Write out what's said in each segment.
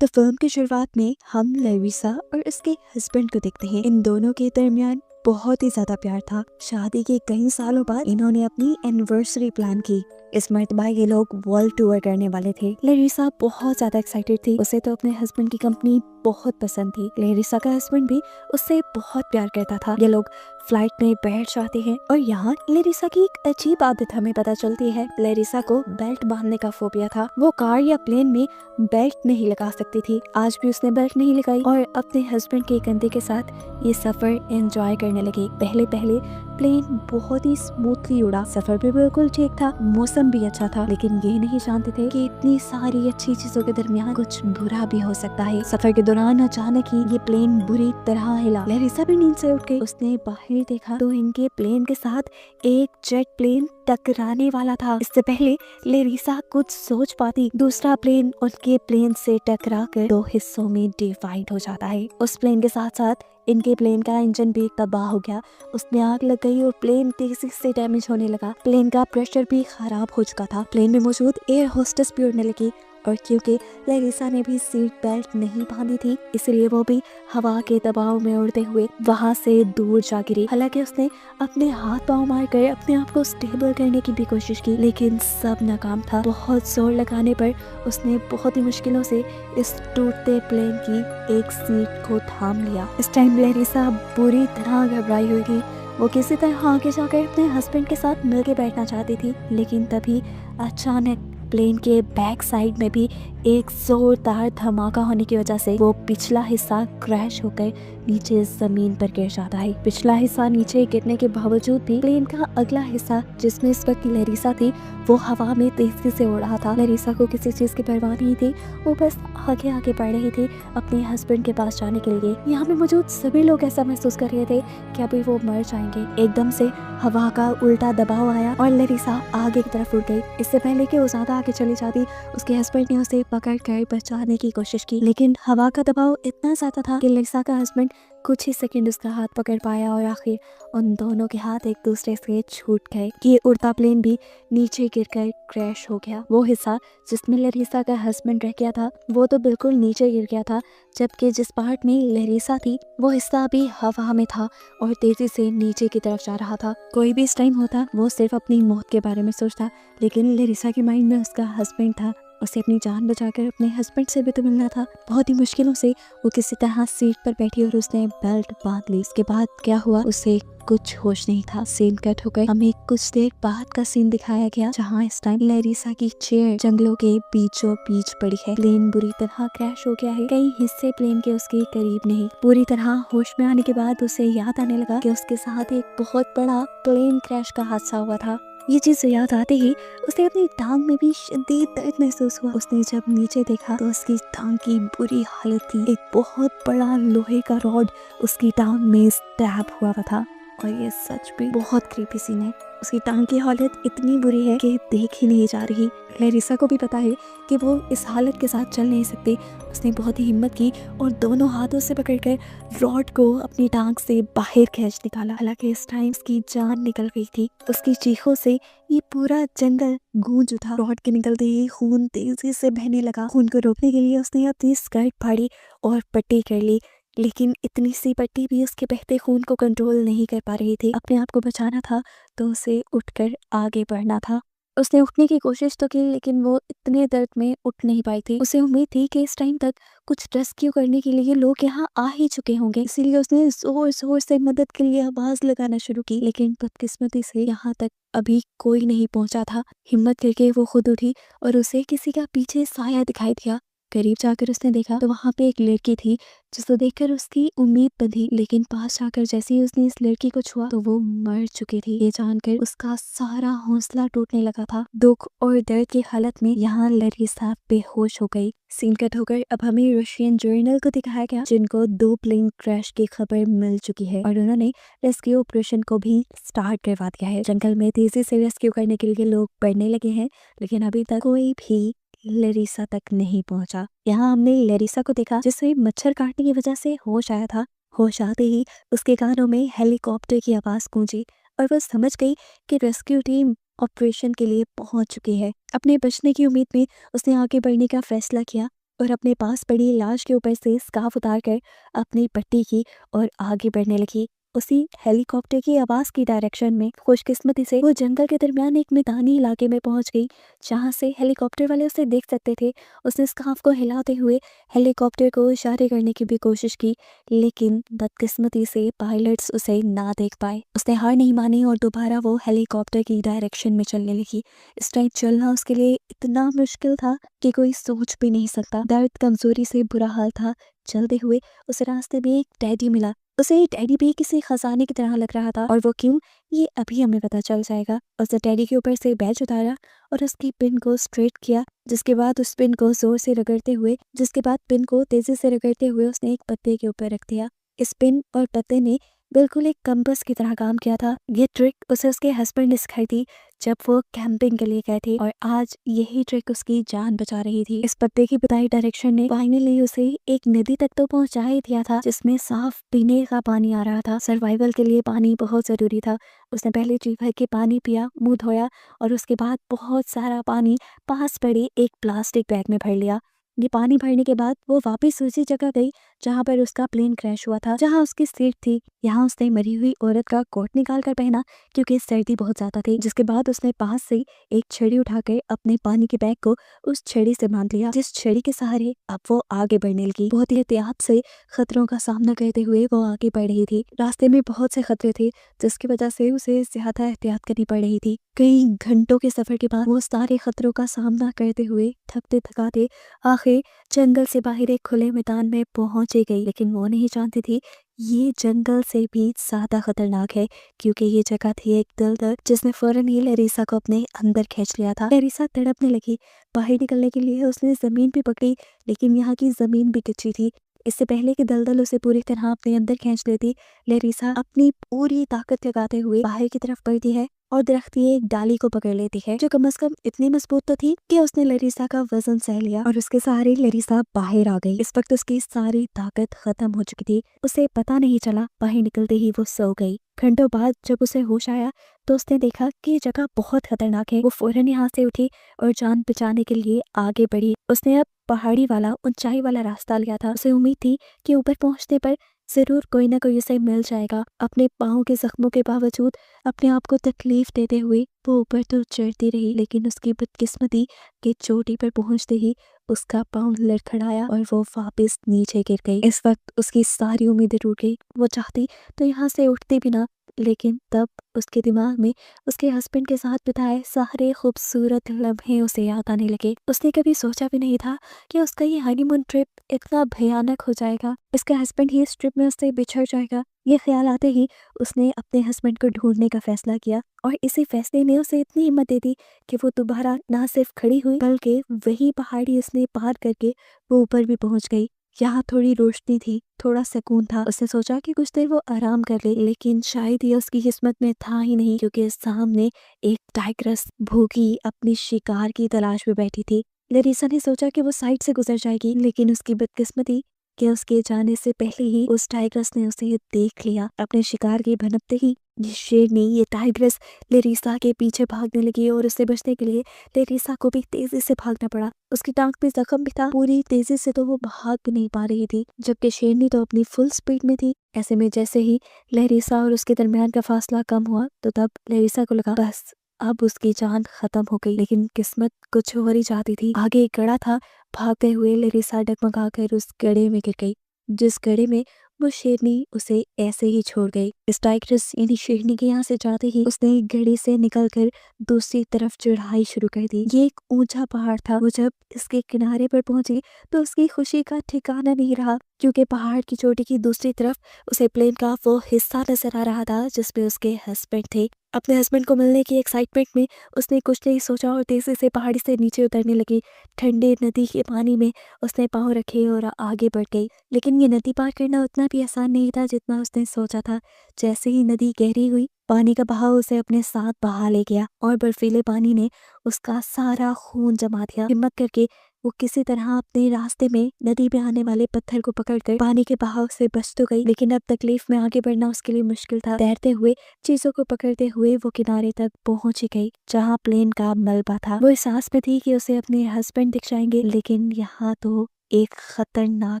तो फिल्म की शुरुआत में हम लेरिसा और उसके हस्बैंड को देखते हैं। इन दोनों के दरमियान बहुत ही ज्यादा प्यार था। शादी के कई सालों बाद इन्होंने अपनी एनिवर्सरी प्लान की। इस मर्तबा ये लोग वर्ल्ड टूर करने वाले थे। लेरिसा बहुत ज्यादा एक्साइटेड थी। उसे तो अपने हस्बैंड की कंपनी बहुत पसंद थी। लेरिसा का हस्बैंड भी उससे बहुत प्यार करता था। ये लोग फ्लाइट में बैठ जाते हैं और यहाँ लेरिसा की एक अजीब आदत हमें पता चलती है। लेरिसा को बेल्ट बांधने का फोबिया था। वो कार या प्लेन में बेल्ट नहीं लगा सकती थी। आज भी उसने बेल्ट नहीं लगाई और अपने हस्बैंड के कंधे के साथ ये सफर एंजॉय करने लगी। पहले पहले प्लेन बहुत ही स्मूथली उड़ा। सफर भी बिल्कुल ठीक था, मौसम भी अच्छा था, लेकिन ये नहीं जानते थे कि इतनी सारी अच्छी चीजों के दरमियान कुछ बुरा भी हो सकता है। सफर के दौरान अचानक ही ये प्लेन बुरी तरह हिला। लेरिसा भी नींद से उठ गई। उसने बाहर देखा तो इनके प्लेन के साथ एक जेट प्लेन टकराने वाला था। इससे पहले लेरिसा कुछ सोच पाती, दूसरा प्लेन उनके प्लेन से टकरा कर 2 हिस्सों में डिवाइड हो जाता है। उस प्लेन के साथ साथ इनके प्लेन का इंजन भी तबाह हो गया। उसमें आग लग गई और प्लेन तेजी से डैमेज होने लगा। प्लेन का प्रेशर भी खराब हो चुका था। प्लेन में मौजूद एयर होस्टेस भी उड़ने लगी और क्योंकि लेरिसा ने भी सीट बेल्ट नहीं बांधी थी, इसलिए वो भी हवा के दबाव में उड़ते हुए वहां से दूर जा गिरी। हालांकि उसने अपने हाथ पांव मारकर अपने आप को स्टेबल करने की भी कोशिश की, लेकिन सब नाकाम था। बहुत जोर लगाने पर उसने बहुत ही मुश्किलों से इस टूटते प्लेन की एक सीट को थाम लिया। इस टाइम लेरिसा बुरी तरह घबराई हुई थी। वो किसी तरह आगे जाकर अपने हस्बैंड के साथ मिलकर बैठना चाहती थी, लेकिन तभी अचानक प्लेन के बैक साइड में भी एक जोरदार धमाका होने की वजह से वो पिछला हिस्सा क्रैश होकर नीचे जमीन पर गिर जाता है। पिछला हिस्सा नीचे गिरने के बावजूद भी प्लेन का अगला हिस्सा, जिसमें इस वक्त लेरिसा थी, वो हवा में तेजी से उड़ रहा था। लेरिसा को किसी चीज की परवाह नहीं थी। वो बस आगे आगे बढ़ रही थी अपने हस्बैंड के पास जाने के लिए। यहाँ पे मौजूद सभी लोग ऐसा महसूस कर रहे थे कि अभी वो मर जाएंगे। एकदम से हवा का उल्टा दबाव आया और लेरिसा आगे की तरफ उड़ गई। इससे पहले कि वो ज्यादा आगे चली जाती, उसके हस्बैंड ने उसे पकड़ कर बचाने की कोशिश की, लेकिन हवा का दबाव इतना ज्यादा था कि लेरिसा का हस्बैंड कुछ ही सेकंड उसका हाथ पकड़ पाया और आखिर उन दोनों के हाथ एक दूसरे से छूट गए। ये उड़ता प्लेन भी नीचे गिरकर क्रैश हो गया। वो हिस्सा जिसमें लेरिसा का हस्बैंड रह गया था, वो तो बिल्कुल नीचे गिर गया था, जबकि जिस पार्ट में लेरिसा थी, वो हिस्सा भी हवा में था और तेजी से नीचे की तरफ जा रहा था। कोई भी इस टाइम होता, वो सिर्फ अपनी मौत के बारे में सोचता, लेकिन लेरिसा के माइंड में उसका हस्बैंड था। उसे अपनी जान बचाकर अपने हस्बैंड से भी तो मिलना था। बहुत ही मुश्किलों से वो किसी तरह सीट पर बैठी और उसने बेल्ट बांध ली। इसके बाद क्या हुआ, उसे कुछ होश नहीं था। सीन कट हो गई। हमें कुछ देर बाद का सीन दिखाया गया, जहाँ इस टाइम लेरिसा की चेयर जंगलों के बीचों बीच पड़ी है। प्लेन बुरी तरह क्रैश हो गया है। कई हिस्से प्लेन के उसके करीब नहीं। पूरी तरह होश में आने के बाद उसे याद आने लगा कि उसके साथ एक बहुत बड़ा प्लेन क्रैश का हादसा हुआ था। ये चीज याद आते ही उसे अपनी टांग में भी शदीद दर्द महसूस हुआ। उसने जब नीचे देखा तो उसकी टांग की बुरी हालत थी। एक बहुत बड़ा लोहे का रॉड उसकी टांग में स्टैब हुआ था और ये सच भी बहुत क्रीपी सीन है। उसकी टांग की हालत इतनी बुरी है कि देख ही नहीं जा रही। लेरिसा को भी पता है कि वो इस हालत के साथ चल नहीं सकती। उसने बहुत ही हिम्मत की और दोनों हाथों से पकड़कर रॉड को अपनी टांग से बाहर खींच निकाला। हालांकि इस टाइम उसकी जान निकल गई थी। उसकी चीखों से ये पूरा जंगल गूंज उठा। रॉड के निकलते ही खून तेजी से बहने लगा। खून को रोकने के लिए उसने अपनी स्कर्ट फाड़ी और पट्टी कर ली, लेकिन इतनी सी पट्टी भी उसके बहते खून को कंट्रोल नहीं कर पा रही थी। अपने आप को बचाना था तो उसे उठकर आगे बढ़ना था। उसने उठने की कोशिश तो की, लेकिन वो इतने दर्द में उठ नहीं पाई थी। उसे उम्मीद थी कि इस टाइम तक कुछ रेस्क्यू करने के लिए लोग यहाँ आ ही चुके होंगे, इसीलिए उसने जोर जोर से मदद के लिए आवाज लगाना शुरू की, लेकिन बदकिस्मती से यहाँ तक अभी कोई नहीं पहुंचा था। हिम्मत करके वो खुद उठी और उसे किसी का पीछे साया दिखाई दिया। करीब जाकर उसने देखा तो वहाँ पे एक लड़की थी, जिसको देखकर उसकी उम्मीद बंधी, लेकिन पास जाकर जैसे ही उसने इस लड़की को छुआ तो वो मर चुकी थी। ये जानकर उसका सारा हौसला टूटने लगा था। दुख और दर्द की हालत में यहाँ लेरिसा बेहोश हो गई। सीन कट होकर अब हमें रशियन जर्नल को दिखाया गया, जिनको 2 प्लेन क्रैश की खबर मिल चुकी है और उन्होंने रेस्क्यू ऑपरेशन को भी स्टार्ट करवा दिया है। जंगल में तेजी से रेस्क्यू करने के लिए लोग बढ़ने लगे हैं, लेकिन अभी तक कोई भी लेरिसा तक नहीं पहुंचा। यहाँ हमने लेरिसा को देखा, जिसे मच्छर काटने की वजह से होश आया था। होश आते ही उसके कानों में हेलीकॉप्टर की आवाज गूंजी और वो समझ गई कि रेस्क्यू टीम ऑपरेशन के लिए पहुंच चुकी है। अपने बचने की उम्मीद में उसने आगे बढ़ने का फैसला किया और अपने पास पड़ी लाश के ऊपर से स्कार्फ उतारकर अपनी पट्टी की और आगे बढ़ने लगी। उसी हेलीकॉप्टर की आवाज की डायरेक्शन में खुशकिस्मती से वो जंगल के दरमियान एक मैदानी इलाके में पहुंच गई, जहां से हेलीकॉप्टर वाले उसे देख सकते थे। उसने स्कार्फ को हिलाते हुए हेलीकॉप्टर को इशारे करने की भी कोशिश की, लेकिन बदकिस्मती से पायलट्स उसे ना देख पाए। उसने हार नहीं मानी और दोबारा वो हेलीकॉप्टर की डायरेक्शन में चलने लगी। इस टाइम चलना उसके लिए इतना मुश्किल था कि कोई सोच भी नहीं सकता। दर्द, कमजोरी से बुरा हाल था। चलते हुए उस रास्ते में एक टेडी मिला। उसे टेडी भी किसी खजाने की तरह लग रहा था, और वो क्यों, ये अभी हमें पता चल जाएगा। उसने टेडी के ऊपर से बैज उतारा और उसकी पिन को स्ट्रेट किया, जिसके बाद उस पिन को जोर से रगड़ते हुए तेजी से रगड़ते हुए उसने एक पत्ते के ऊपर रख दिया। इस पिन और पत्ते ने बिल्कुल एक कंपास की तरह काम किया था। ये ट्रिक उसे उसके हस्बैंड ने सिखाई थी जब वो कैंपिंग के लिए गए थे, और आज यही ट्रिक उसकी जान बचा रही थी। इस पत्ते की बताई डायरेक्शन ने फाइनली उसे एक नदी तक तो पहुंचा ही दिया था, जिसमें साफ पीने का पानी आ रहा था। सर्वाइवल के लिए पानी बहुत जरूरी था। उसने पहले जी भर के पानी पिया, मुंह धोया और उसके बाद बहुत सारा पानी पास पड़े एक प्लास्टिक बैग में भर लिया। ये पानी भरने के बाद वो वापस उसी जगह गई जहाँ पर उसका प्लेन क्रैश हुआ था, जहाँ उसकी सीट थी। यहाँ उसने मरी हुई औरत का कोट निकाल कर पहना, क्योंकि सर्दी बहुत ज्यादा थी। जिसके बाद उसने पास से एक छड़ी उठाकर अपने पानी के बैग को उस छड़ी से बांध लिया, जिस छड़ी के सहारे अब वो आगे बढ़ने लगी। बहुत ही एहतियात से खतरों का सामना करते हुए वो आगे बढ़ रही थी। रास्ते में बहुत से खतरे थे, जिसकी वजह से उसे ज्यादा एहतियात करनी पड़ रही थी। कई घंटों के सफर के बाद वो सारे खतरों का सामना करते हुए थकते थकाते आखिर जंगल से बाहर एक खुले मैदान में पहुंच गई। लेकिन वो नहीं जानती थी ये जंगल से भी ज्यादा खतरनाक है, क्योंकि ये जगह थी एक दलदल, जिसने फौरन ही लरीसा को अपने अंदर खींच लिया था। लरीसा तड़पने लगी। बाहर निकलने के लिए उसने जमीन भी पकड़ी, लेकिन यहाँ की जमीन भी कच्ची थी। इससे पहले कि दलदल उसे पूरी तरह अपने अंदर खींच लेती, लरीसा अपनी पूरी ताकत लगाते हुए बाहर की तरफ बढ़ती है और दरख्त की एक डाली को पकड़ लेती है, जो कम से कम इतनी मजबूत तो थी कि उसने लरीसा का वजन सह लिया और उसके सहारे लरीसा बाहर आ गई। इस वक्त उसकी सारी ताकत खत्म हो चुकी थी। उसे पता नहीं चला, बाहर निकलते ही वो सो गई। घंटों बाद जब उसे होश आया तो उसने देखा कि ये जगह बहुत खतरनाक है। वो फौरन यहाँ से उठी और जान बचाने के लिए आगे बढ़ी। उसने अब पहाड़ी वाला, ऊंचाई वाला रास्ता लिया था। उसे उम्मीद थी कि ऊपर पहुंचने पर जरूर कोई ना कोई उसे मिल जाएगा। अपने पाँव के जख्मों के बावजूद अपने आप को तकलीफ देते हुए वो ऊपर तो चढ़ती रही, लेकिन उसकी बदकिस्मती के चोटी पर पहुंचते ही उसका पाँव लड़खड़ाया और वो वापस नीचे गिर गई। इस वक्त उसकी सारी उम्मीदें टूट गई। वो चाहती तो यहाँ से उठती भी ना, लेकिन तब उसके दिमाग में उसके हस्बैंड के साथ बिताए सारे खूबसूरत लम्हे उसे याद आने लगे। उसने कभी सोचा भी नहीं था कि उसका ये हनीमून ट्रिप इतना भयानक हो जाएगा। उसका हस्बैंड ही इस ट्रिप में उससे बिछड़ जाएगा। ये ख्याल आते ही उसने अपने हस्बैंड को ढूंढने का फैसला किया, और इसी फैसले ने उसे इतनी हिम्मत दे दी कि वो दोबारा ना सिर्फ खड़ी हुई, बल्कि वही पहाड़ी उसने पार करके वो ऊपर भी पहुंच गई। यहाँ थोड़ी रोशनी थी, थोड़ा सुकून था। उसने सोचा कि कुछ देर वो आराम कर ले, लेकिन शायद ये उसकी किस्मत में था ही नहीं, क्योंकि सामने एक टाइग्रेस भूखी अपनी शिकार की तलाश में बैठी थी। लरीसा ने सोचा कि वो साइड से गुजर जाएगी, लेकिन उसकी बदकिस्मती कि उसके जाने से पहले ही उस टाइग्रेस ने उसे देख लिया। अपने शिकार के भनकते ही ये शेरनी, ये टाइग्रेस लरीसा के पीछे भागने लगी, और उससे बचने के लिए लरीसा को भी तेजी से भागना पड़ा। उसकी टांग पे जख्म भी था। पूरी तेजी से तो वो भाग भी नहीं पा रही थी, जबकि शेरनी तो अपनी फुल स्पीड में थी। ऐसे में जैसे ही लरीसा और उसके दरमियान का फासला कम हुआ, तो तब लरीसा को लगा बस अब उसकी जान खत्म हो गई। लेकिन किस्मत कुछ और ही चाहती थी। आगे एक गड़ा था। भागते हुए लरीसा डगमगाकर उस गड्ढे में गिर गई, जिस गड्ढे में वो शेरनी उसे ऐसे ही छोड़ गई। इस टाइग्रेस यानी शेरनी के यहाँ से जाते ही उसने गड्ढे से निकलकर दूसरी तरफ चढ़ाई शुरू कर दी। ये एक ऊंचा पहाड़ था। वो जब इसके किनारे पर पहुंची तो उसकी खुशी का ठिकाना नहीं रहा, क्योंकि पहाड़ की चोटी की दूसरी तरफ उसे प्लेन का वो हिस्सा नजर आ रहा था जिसपे उसके हस्बैंड थे। अपने हस्बैंड को मिलने की एक्साइटमेंट में उसने कुछ नहीं सोचा और तेजी से पहाड़ी से नीचे उतरने लगी। ठंडे नदी के पानी में उसने पाँव रखे और आगे बढ़ गई। लेकिन ये नदी पार करना उतना भी आसान नहीं था जितना उसने सोचा था। जैसे ही नदी गहरी हुई, पानी का बहाव उसे अपने साथ बहा ले गया और बर्फीले पानी ने उसका सारा खून जमा दिया। हिम्मत करके वो किसी तरह अपने रास्ते में नदी में आने वाले पत्थर को पकड़कर पानी के बहाव से बच तो गई, लेकिन अब तकलीफ में आगे बढ़ना उसके लिए मुश्किल था। तैरते हुए, चीजों को पकड़ते हुए वो किनारे तक पहुंच ही गई, जहाँ प्लेन का मलबा था। वो इस आस में थी कि उसे अपने हस्बैंड दिख जाएंगे, लेकिन यहाँ तो एक खतरनाक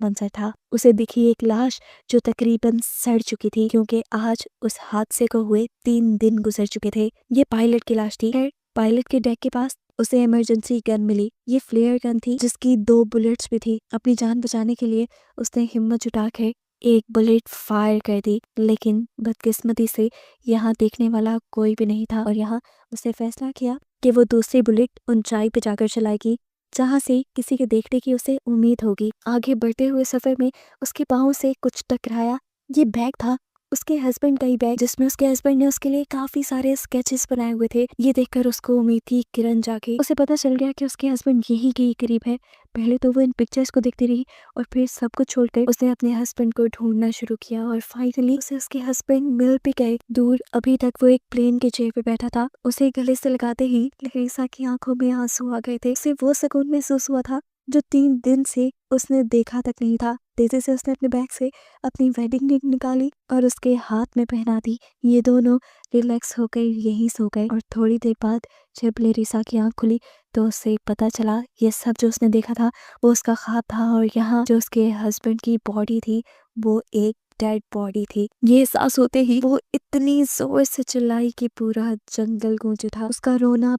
मंजर था। उसे दिखी एक लाश जो तकरीबन सड़ चुकी थी, क्योंकि आज उस हादसे को हुए 3 दिन गुजर चुके थे। ये पायलट की लाश थी। खैर, पायलट के डेक के पास उसे इमरजेंसी गन मिली। ये फ्लेयर गन थी जिसकी 2 बुलेट्स भी थी। अपनी जान बचाने के लिए उसने हिम्मत जुटाकर एक बुलेट फायर कर दी, लेकिन बदकिस्मती से यहाँ देखने वाला कोई भी नहीं था और यहाँ उसने फैसला किया कि वो दूसरी बुलेट ऊंचाई पे जाकर चलाएगी, जहाँ से किसी के देखने की उसे उम्मीद होगी। आगे बढ़ते हुए सफर में उसके पाँव से कुछ टकराया। ये बैग था उसके हस्बैंड का ही बैग, जिसमें उसके हस्बैंड ने उसके लिए काफी सारे स्केचेस बनाए हुए थे। ये देखकर उसको उम्मीद थी किरण जाके। उसे पता चल गया कि उसके हस्बैंड यही के करीब है। पहले तो वो इन पिक्चर्स को देखती रही और फिर सब कुछ छोड़कर उसने अपने हस्बैंड को ढूंढना शुरू किया और फाइनली उसे उसके हस्बैंड मिल भी गए। दूर अभी तक वो एक प्लेन के चेयर पे बैठा था। उसे गले से लगाते ही लहरीसा की आंखों में आंसू आ गए थे। उसे वो सुकून महसूस हुआ था जो 3 दिन से उसने देखा तक नहीं था। तेजी से उसने अपने बैग से अपनी वेडिंग रिंग निकाली और उसके हाथ में पहना दी। ये दोनों रिलैक्स होकर यहीं सो गए और थोड़ी देर बाद जब लहरीसा की आंख खुली तो उसे पता चला ये सब जो उसने देखा था वो उसका ख्वाब था और यहाँ जो उसके हस्बैंड की बॉडी थी वो एक डेड बॉडी थी। ये एहसास होते ही वो इतनी जोर से चिल्लाई कि पूरा जंगल गूंज उठा। उसका रोना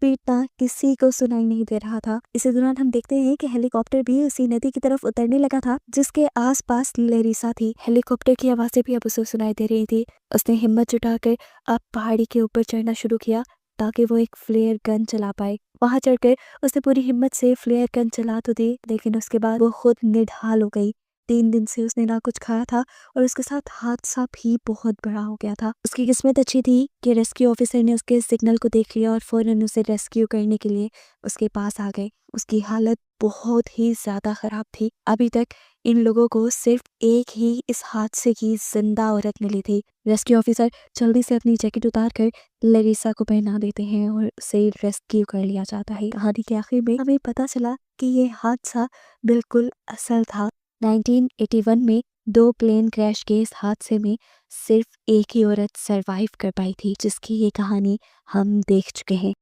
पीटना किसी को सुनाई नहीं दे रहा था। इसी दौरान हम देखते हैं कि हेलीकॉप्टर भी उसी नदी की तरफ उतरने लगा था जिसके आसपास लहरीसा थी। हेलीकॉप्टर की आवाजें भी अब उसे सुनाई दे रही थी। उसने हिम्मत जुटाकर अब पहाड़ी के ऊपर चढ़ना शुरू किया ताकि वो एक फ्लेयर गन चला पाए। वहां चढ़कर उसने पूरी हिम्मत से फ्लेयर गन चला तो दी, लेकिन उसके बाद वो खुद निढाल हो गई। 3 दिन से उसने ना कुछ खाया था और उसके साथ हादसा भी बहुत बड़ा हो गया था। उसकी किस्मत अच्छी थी कि रेस्क्यू ऑफिसर ने उसके सिग्नल को देख लिया और फौरन उसे रेस्क्यू करने के लिए उसके पास आ गए। उसकी हालत बहुत ही ज्यादा खराब थी। अभी तक इन लोगों को सिर्फ एक ही इस हादसे की जिंदा औरत मिली थी। रेस्क्यू ऑफिसर जल्दी से अपनी जैकेट उतार कर लरीसा को पहना देते हैं और उसे रेस्क्यू कर लिया जाता है। कहानी के आखिर में हमें पता चला कि ये हादसा बिल्कुल असल था। 1981 में 2 प्लेन क्रैश के इस हादसे में सिर्फ एक ही औरत सरवाइव कर पाई थी, जिसकी ये कहानी हम देख चुके हैं।